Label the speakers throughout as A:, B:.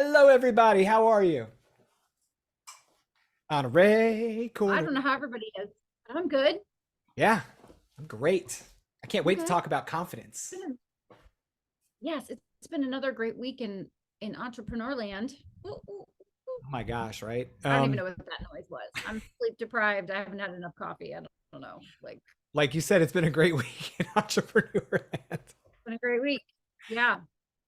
A: Hello, everybody. How are you? Honoree
B: I
A: Corner.
B: don't know how everybody is, but I'm good.
A: Yeah, I'm great. I can't
B: I'm
A: wait to
B: good.
A: talk about confidence.
B: Yes, it's been another great week in entrepreneur land. Ooh, ooh, ooh.
A: Oh my gosh, right?
B: I don't even know what that noise was. I'm sleep deprived. I haven't had enough coffee. I don't know. Like,
A: Like you said, it's been a great week in entrepreneur land.
B: it's been a great week. Yeah.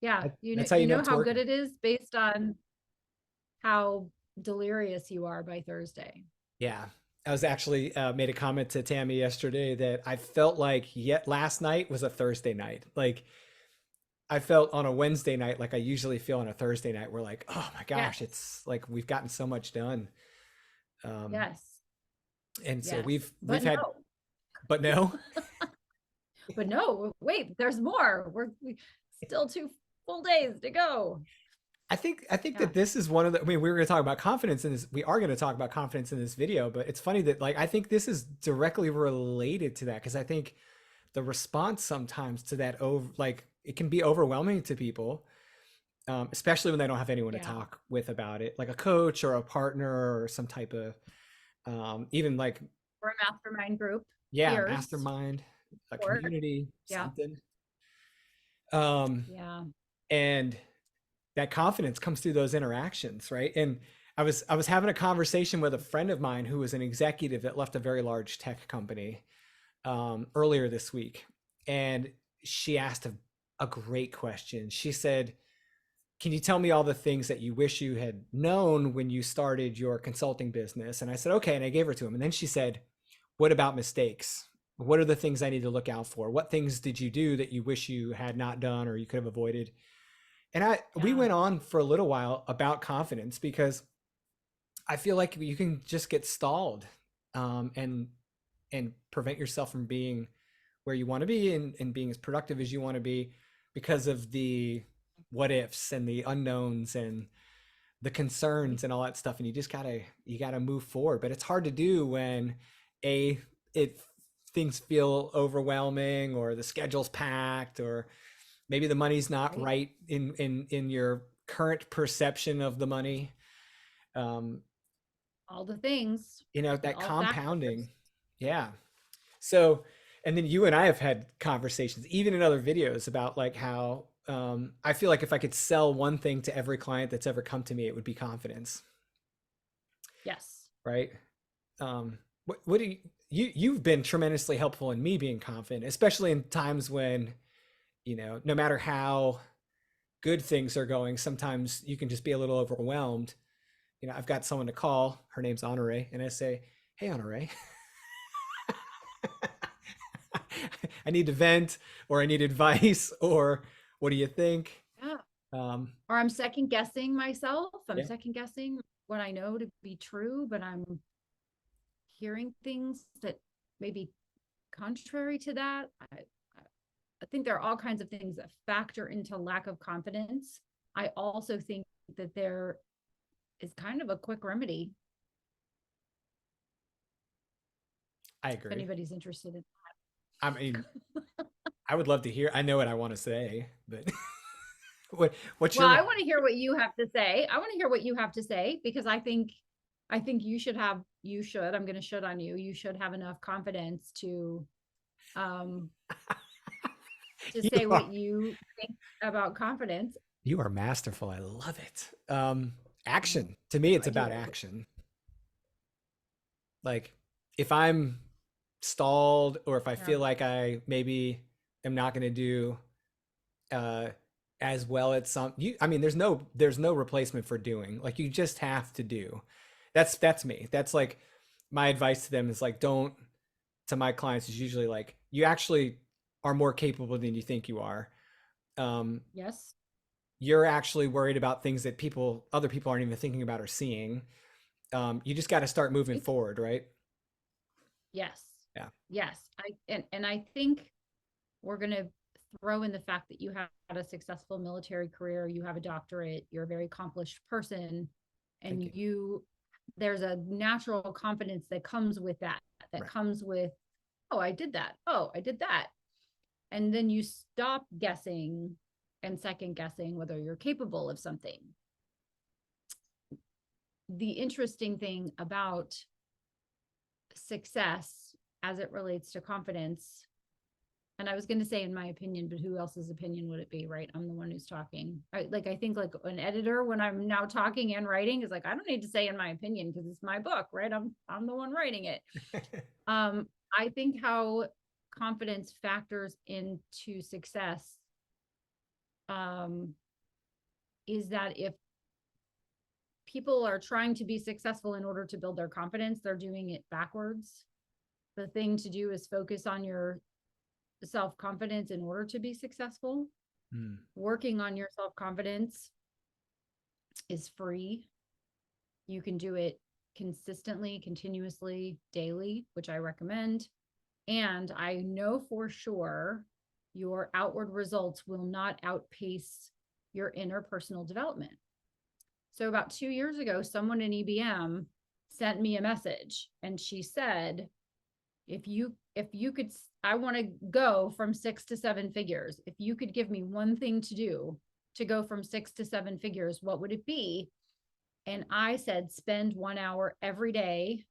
B: Yeah.
A: That's how
B: You
A: you know
B: know
A: it's
B: how good
A: working.
B: it is based on how delirious you are by Thursday.
A: Yeah, I was actually made a comment to Tammy yesterday that I felt like yet last night was a Thursday night. Like I felt on a Wednesday night, like I usually feel on a Thursday night. We're like, oh my gosh,
B: Yes.
A: it's like we've gotten so much done. Um,
B: Yes.
A: and so
B: Yes.
A: we've had, but no.
B: But no, wait, there's more. We still 2 full days to go.
A: I think
B: Yeah.
A: that this is one of the. I mean, we were going to talk about confidence in this. We are going to talk about confidence in this video, but it's funny that like I think this is directly related to that because I think the response sometimes to that over like it can be overwhelming to people, especially when they don't have anyone to
B: Yeah.
A: talk with about it, like a coach or a partner or some type of even like
B: We're a mastermind group,
A: yeah,
B: peers,
A: mastermind, a
B: support.
A: community,
B: Yeah.
A: something. Um,
B: Yeah.
A: and that confidence comes through those interactions, right? And I was having a conversation with a friend of mine who was an executive that left a very large tech company earlier this week, and she asked a great question. She said, "Can you tell me all the things that you wish you had known when you started your consulting business?" And I said, "Okay," and I gave her to him. And then she said, "What about mistakes? What are the things I need to look out for? What things did you do that you wish you had not done or you could have avoided?" And we
B: Yeah.
A: went on for a little while about confidence because I feel like you can just get stalled and prevent yourself from being where you want to be and being as productive as you want to be because of the what ifs and the unknowns and the concerns and all that stuff. And you gotta move forward. But it's hard to do when a it things feel overwhelming or the schedule's packed or maybe the money's not
B: Right.
A: right in your current perception of the money. um
B: All the things,
A: that
B: all factors.
A: compounding. Yeah. So and then you and I have had conversations even in other videos about like how I feel like if I could sell one thing to every client that's ever come to me, it would be confidence,
B: Yes.
A: right? What do you've been tremendously helpful in me being confident, especially in times when no matter how good things are going, sometimes you can just be a little overwhelmed. I've got someone to call. Her name's Honoree, and I say, "Hey, Honoree, I need to vent, or I need advice, or what do you think?"
B: Yeah.
A: Um,
B: Or I'm second guessing myself. I'm
A: yeah,
B: second guessing what I know to be true, but I'm hearing things that may be contrary to that. I think there are all kinds of things that factor into lack of confidence. I also think that there is kind of a quick remedy
A: I
B: if
A: agree.
B: anybody's interested in.
A: I mean, I would love to hear. I know what I want to say, but what's
B: Well,
A: your
B: I want to hear what you have to say. I want to hear what you have to say because I think I'm going to should on you. You should have enough confidence um to
A: you
B: say what
A: are
B: you think about confidence.
A: you are masterful. I love it.
B: Mm,
A: Action to me, it's
B: I do
A: about
B: like it.
A: action. Like if I'm stalled or if I
B: Yeah.
A: feel like I maybe am not going to do uh as well at some you I mean there's no replacement for doing. Like you just have to do. That's me. That's like my advice to them is like don't to my clients is usually like you actually are more capable than you think you are. Um
B: Yes.
A: you're actually worried about things that other people aren't even thinking about or seeing. You just got to start moving
B: Right.
A: forward, right?
B: Yes.
A: Yeah.
B: Yes. And I think we're going to throw in the fact that you had a successful military career, you have a doctorate, you're a very accomplished person, and
A: Thank you.
B: there's a natural confidence that comes with that
A: Right.
B: comes with, oh, I did that. Oh, I did that. And then you stop guessing and second guessing whether you're capable of something. the interesting thing about success as it relates to confidence, and I was going to say in my opinion, but who else's opinion would it be, right? I'm the one who's talking. I think like an editor, when I'm now talking and writing, is like, I don't need to say in my opinion because it's my book, right? I'm the one writing it. I think how confidence factors into success is that if people are trying to be successful in order to build their confidence, they're doing it backwards. The thing to do is focus on your self-confidence in order to be successful. Working on your self-confidence is free. You can do it consistently, continuously, daily, which I recommend. And I know for sure your outward results will not outpace your interpersonal development. So about 2 years ago, someone in EBM sent me a message and she said, if you could, I want to go from 6 to 7 figures. If you could give me one thing to do to go from 6 to 7 figures, what would it be? And I said, spend 1 hour every day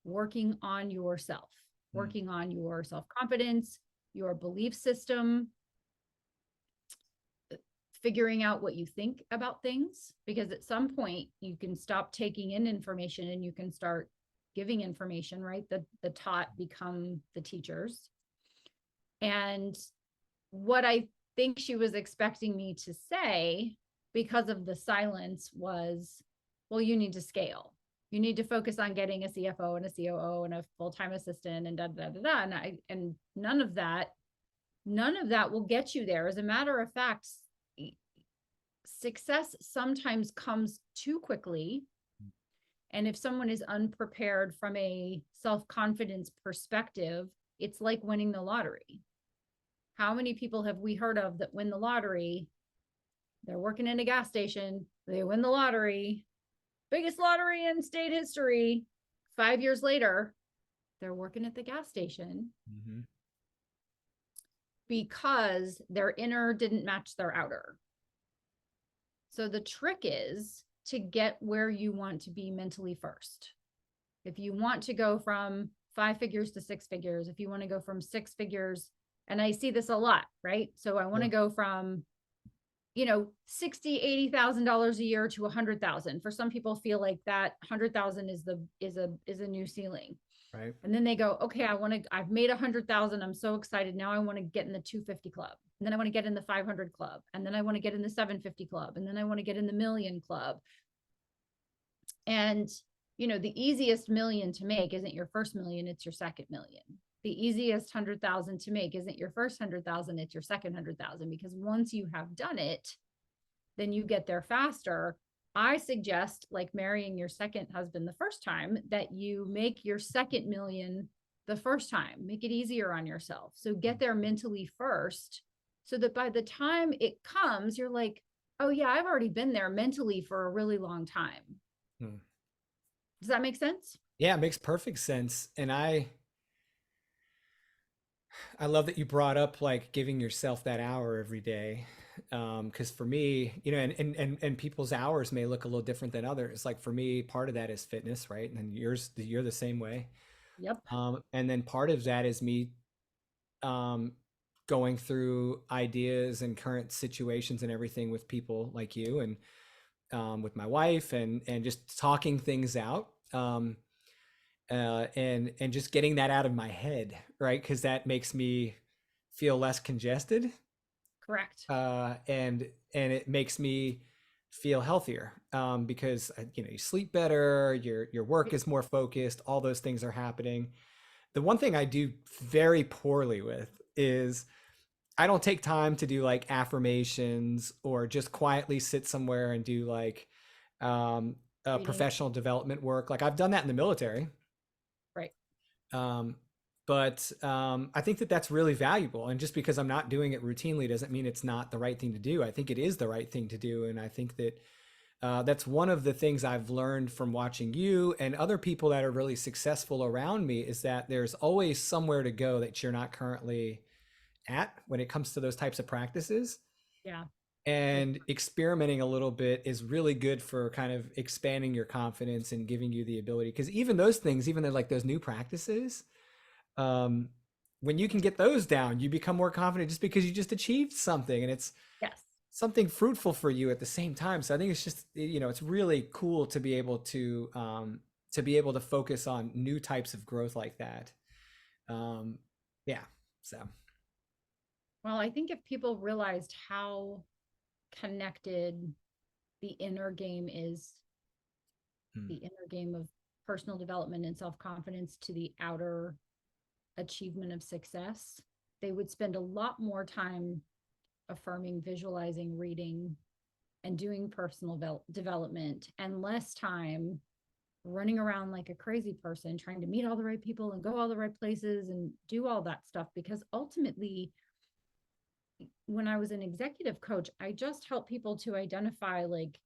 B: working on yourself, working on your self-confidence, your belief system, figuring out what you think about things, because at some point you can stop taking in information and you can start giving information, right? The taught become the teachers. And what I think she was expecting me to say, because of the silence, was, well, you need to scale. You need to focus on getting a CFO and a COO and a full-time assistant and da da da da. And none of that will get you there. As a matter of fact, success sometimes comes too quickly. And if someone is unprepared from a self-confidence perspective, it's like winning the lottery. How many people have we heard of that win the lottery? They're working in a gas station, they win the lottery, biggest lottery in state history. 5 years later, they're working at the gas station because their inner didn't match their outer. So the trick is to get where you want to be mentally first. If you want to go from 5 figures to 6 figures, if you want to go from 6 figures, and I see this a lot, right? So I want to go from, $60,000, $80,000 a year to 100,000. For some people feel like that 100,000 is a new ceiling.
A: Right.
B: And then they go, okay, I've made 100,000. I'm so excited. Now I want to get in the 250 club. And then I want to get in the 500 club. And then I want to get in the 750 club. And then I want to get in the million club. And, the easiest million to make isn't your first million, it's your second million. The easiest 100,000 to make isn't your first 100,000, it's your second 100,000. Because once you have done it, then you get there faster. I suggest, like marrying your second husband the first time, that you make your second million the first time. Make it easier on yourself. So get there mentally first, so that by the time it comes, you're like, oh yeah, I've already been there mentally for a really long time. Does that make sense?
A: Yeah, it makes perfect sense. And I love that you brought up like giving yourself that hour every day. Because for me, and people's hours may look a little different than others. Like for me, part of that is fitness, right? And you're the same way.
B: Yep.
A: And then part of that is me going through ideas and current situations and everything with people like you, and with my wife, and just talking things out. And just getting that out of my head, right? Because that makes me feel less congested.
B: Correct.
A: And it makes me feel healthier, because you sleep better, your work is more focused, all those things are happening. The one thing I do very poorly with is I don't take time to do like affirmations or just quietly sit somewhere and do like professional development work. Like I've done that in the military.
B: Right.
A: But I think that that's really valuable. And just because I'm not doing it routinely doesn't mean it's not the right thing to do. I think it is the right thing to do. And I think that that's one of the things I've learned from watching you and other people that are really successful around me, is that there's always somewhere to go that you're not currently at when it comes to those types of practices.
B: Yeah.
A: And experimenting a little bit is really good for kind of expanding your confidence and giving you the ability, because even those things, even though like those new practices, um, when you can get those down, you become more confident just because you just achieved something, and it's
B: Yes.
A: something fruitful for you at the same time. So I think it's just, it's really cool to be able to focus on new types of growth like that. um yeah. So
B: Well, I think if people realized how connected the inner game is,
A: mm,
B: the inner game of personal development and self-confidence to the outer achievement of success, they would spend a lot more time affirming, visualizing, reading, and doing personal development, and less time running around like a crazy person trying to meet all the right people and go all the right places and do all that stuff. Because ultimately, when I was an executive coach, I just help people to identify, like,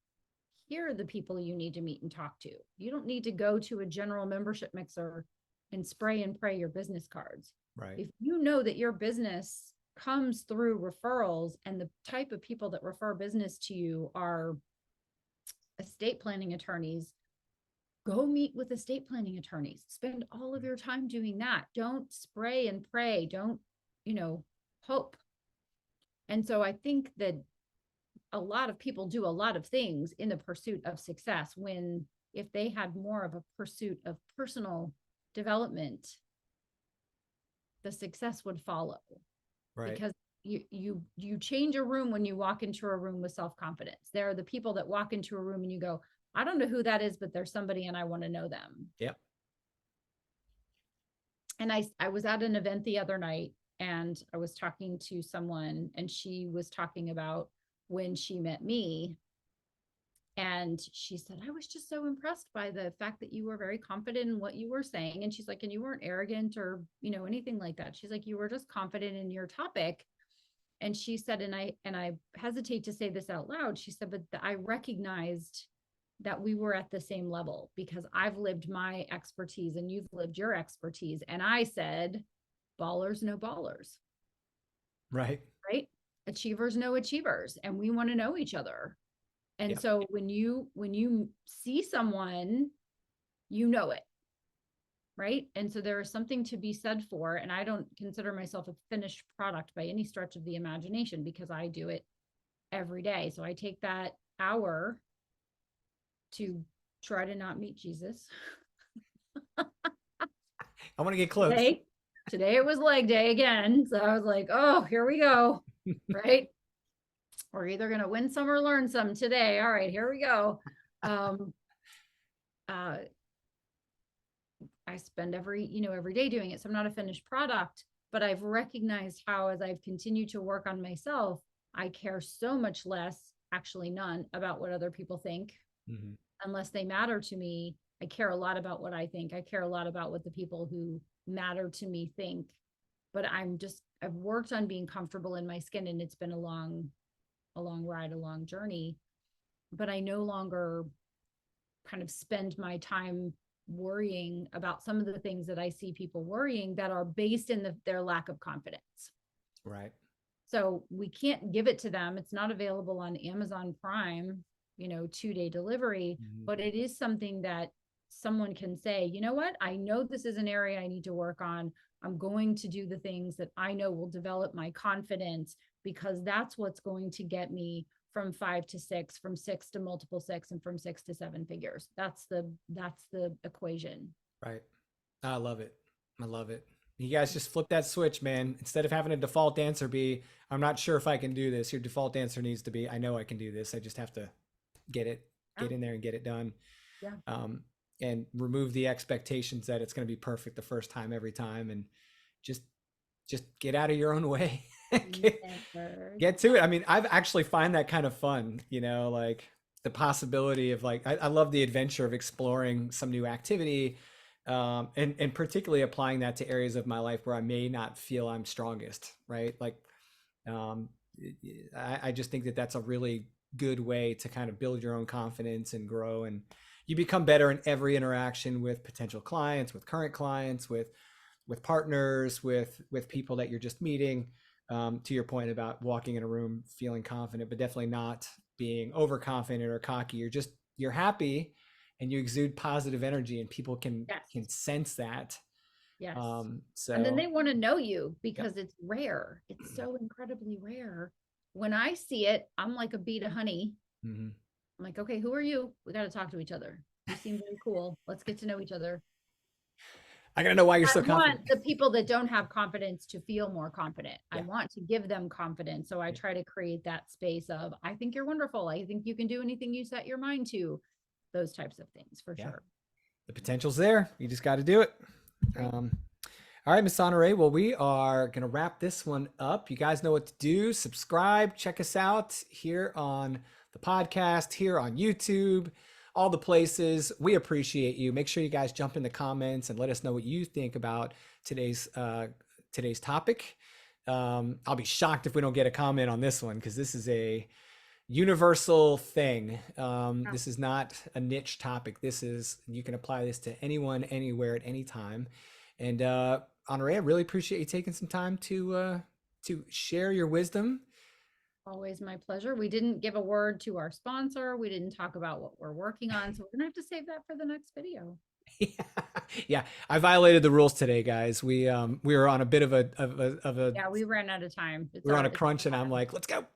B: here are the people you need to meet and talk to. You don't need to go to a general membership mixer and spray and pray your business cards.
A: right.
B: If you know that your business comes through referrals, and the type of people that refer business to you are estate planning attorneys, go meet with estate planning attorneys. Spend all of your time doing that. Don't spray and pray. Don't, hope. And so I think that a lot of people do a lot of things in the pursuit of success, when if they had more of a pursuit of personal development, the success would follow.
A: Right.
B: Because you change a room when you walk into a room with self-confidence. There are the people that walk into a room and you go, I don't know who that is, but there's somebody and I want to know them.
A: Yep.
B: And I was at an event the other night, and I was talking to someone, and she was talking about when she met me. And she said, I was just so impressed by the fact that you were very confident in what you were saying. And she's like, and you weren't arrogant or, anything like that. She's like, you were just confident in your topic. And she said, and I hesitate to say this out loud. She said, but I recognized that we were at the same level, because I've lived my expertise and you've lived your expertise. And I said, ballers, no ballers,
A: Right.
B: right? Achievers, no achievers. And we want to know each other. And
A: Yep.
B: so when you see someone, you know it, right? And so there is something to be said for, and I don't consider myself a finished product by any stretch of the imagination, because I do it every day. So I take that hour to try to not meet Jesus.
A: I want to get close.
B: Today it was leg day again. So I was like, oh, here we go. Right. We're either going to win some or learn some today. All right, here we go. Um, uh, I spend every day doing it. So I'm not a finished product, but I've recognized how, as I've continued to work on myself, I care so much less, actually none, about what other people think,
A: Mm-hmm.
B: unless they matter to me. I care a lot about what I think. I care a lot about what the people who matter to me think. But I've worked on being comfortable in my skin, and it's been a long ride, a long journey. But I no longer kind of spend my time worrying about some of the things that I see people worrying, that are based in their lack of confidence.
A: Right.
B: So we can't give it to them. It's not available on Amazon Prime, 2-day delivery,
A: Mm-hmm.
B: but it is something that someone can say, you know what? I know this is an area I need to work on. I'm going to do the things that I know will develop my confidence, because that's what's going to get me from 5 to 6, from 6 to multiple 6, and from 6 to 7 figures. That's the equation.
A: Right. I love it. I love it. You guys just flip that switch, man. Instead of having a default answer be, I'm not sure if I can do this, your default answer needs to be, I know I can do this. I just have to get it,
B: Yeah.
A: get in there and get it done.
B: Yeah.
A: Um, and remove the expectations that it's going to be perfect the first time, every time. And just, just get out of your own way. get, get to it. I mean, I've actually find that kind of fun, like the possibility of like, I love the adventure of exploring some new activity. And particularly applying that to areas of my life where I may not feel I'm strongest, right? Like, um, I just think that that's a really good way to kind of build your own confidence and grow. And you become better in every interaction with potential clients, with current clients, with partners, with people that you're just meeting. To your point about walking in a room feeling confident, but definitely not being overconfident or cocky. You're happy and you exude positive energy, and people
B: Yes.
A: can sense that.
B: Yes. And then
A: So
B: they want to know you
A: yep.
B: because it's rare. It's so incredibly rare. When I see it, I'm like a bee to honey.
A: Mhm.
B: I'm like, okay, who are you? We got to talk to each other. You seem very cool. Let's get to know each other.
A: I gotta know why you're
B: I
A: so confident.
B: want the people that don't have confidence to feel more confident. I
A: Yeah.
B: want to give them confidence. So I try to create that space of, I think you're wonderful. I think you can do anything you set your mind to. Those types of things for
A: Yeah.
B: sure.
A: The potential's there. You just got to do it.
B: Right.
A: All right, Miss Honoree. Well, we are going to wrap this one up. You guys know what to do. Subscribe. Check us out here on the podcast, here on YouTube, all the places. We appreciate you. Make sure you guys jump in the comments and let us know what you think about today's topic. I'll be shocked if we don't get a comment on this one, because this is a universal thing.
B: Yeah.
A: This is not a niche topic. You can apply this to anyone, anywhere, at any time. And Honoré, I really appreciate you taking some time to share your wisdom.
B: Always my pleasure. We didn't give a word to our sponsor. We didn't talk about what we're working on. So we're going to have to save that for the next video.
A: Yeah, I violated the rules today, guys. We were on a bit of a
B: Yeah, we ran out of time.
A: we were on a crunch, and I'm like, let's go.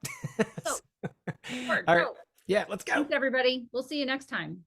B: So,
A: All right,
B: go.
A: yeah, let's go.
B: Thanks, everybody. We'll see you next time.